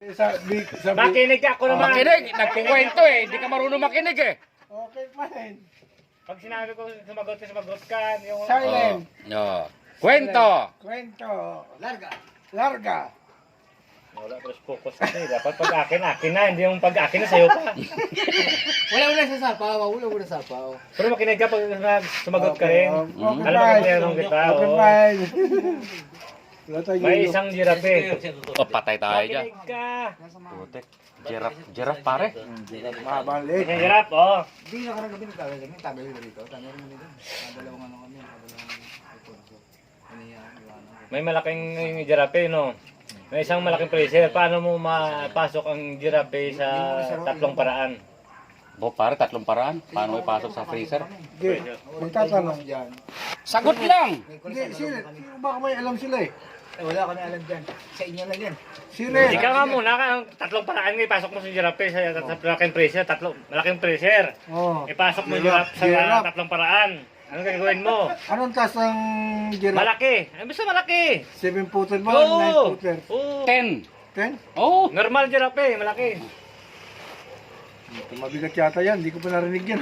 Makinig ka ako naman. Makinig, nagkukwento eh. Hindi ka marunong makinig eh. Okay, fine. Pag sinabi ko sumagot ka. Yung... Silent. Oh. Kwento. Kwento. Larga. Wala, pero focus kasi. Dapat pag akin na. Hindi yung pag akin na sa'yo pa. Wala sa sapaw. Wala sa sapaw. Pero makinig ka pag sumagot ka rin. Okay, Alam mo kung meron kita. Okay, Oh. fine. May isang girape. Oh, patay tayo dyan. Makinig ka. Putik. Giraffe pare. Mahabang leg. Isang giraffe, oh. Hindi na karang gabi nagtagal kami. Tagal mo dito. Tagal mo dito. Dalawang ano kami. Dalawang iPhone ko. May malaking girape, no? May isang malaking freezer. Paano mo mapasok ang girape sa tatlong paraan? Bo, pare, tatlong paraan. Paano ipasok sa freezer? Hindi. Magtatanong. Diyan. Sagot lang! Hindi, sino? Baka may alam sila eh. Wala kami alam dyan. Sa inyo lang yan. Sino eh? Ikaw nga muna, ang tatlong paraan nga ipasok mo sa girape sa malaking freezer. Malaking freezer. Oh. Ipasok mo yung giraffe sa tatlong paraan. Anong gagawin mo? Anong taas ng giraffe? Malaki. Ano basta malaki? 7-footer ba? Oo. 9-footer? 10. 10? Oh. Normal giraffe, malaki. Mabigat yata yan. Hindi ko pa narinig yan.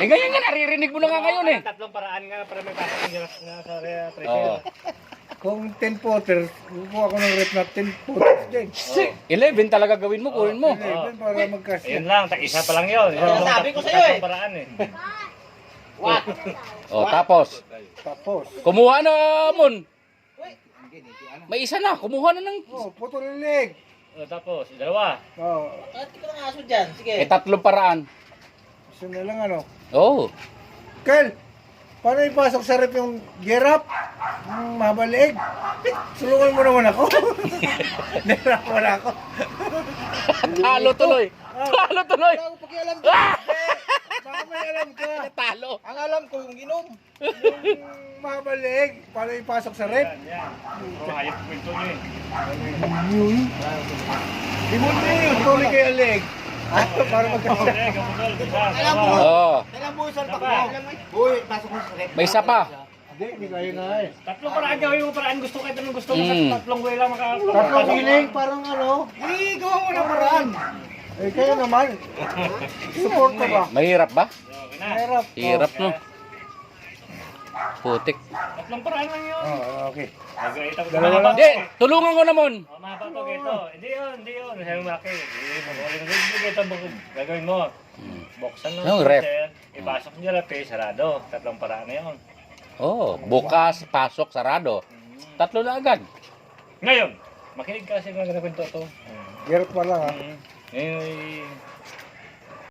Eh, ganyan nga, naririnig mo na nga ngayon eh. Tatlong paraan nga para may pasok yung giraffe nga sa freezer. Oo. Kung 10-footer, kukuha ko ng rep na 10-footer din. 11 talaga gawin mo, kunin mo. 11 para magkasya. Ayun lang, isa pa lang yun. Sabi ko sa'yo eh. Tatlong paraan eh. Oh, tapos. Tapos. Kumuha na, Mon. May isa na, kumuha na ng... Oh, putol yung leg. Tapos, dalawa. Oh, Ati ko ng aso dyan. Sige. Eh, tatlong paraan. gusto na lang ano. Oh. Kel, paano ipasok sa rep yung giraffe? Yung mahaba leeg? Sulungan mo naman ako. Nahirap mo na ako. Talo tuloy. Talo tuloy. Wala ko pakialam Ah! dyan. Baka may alam ka. Talo. Ang alam ko yung inom. Yung mahaba leeg, paano ipasok sa rep? Yan. Hayop kwento nyo eh. Di mo na yun, tuloy kayo leg. Para magkasya. Alam mo. Oh. Kailan mo isang takbo? Uy, pasok mo sa rep. May isa pa. Hindi, hindi kayo nga eh. Tatlong paraan gawin mo paraan gusto kahit anong gusto mo sa tatlong way lang Tatlong hiling, parang ano. Hindi, gawa mo na paraan. Eh, kayo naman. Support ka ba? Mahirap ba? Okay na. Hirap. Hirap no. Putik. Tatlong paraan lang yun. Oh, okay. Dalawa lang. Hindi, tulungan ko na, Mon. Oh, mahaba to, gito. Hindi yun. Sabi mo malaki. Hindi, gito. Gagawin mo. Buksan mo. Yung ref. Ipasok niya ref eh, sarado. Tatlong paraan na yun. Oh, bukas, pasok, sarado. Tatlo na agad. Ngayon, makinig ka kasi mga kwento to. Hirap pa lang ah. Ngayon,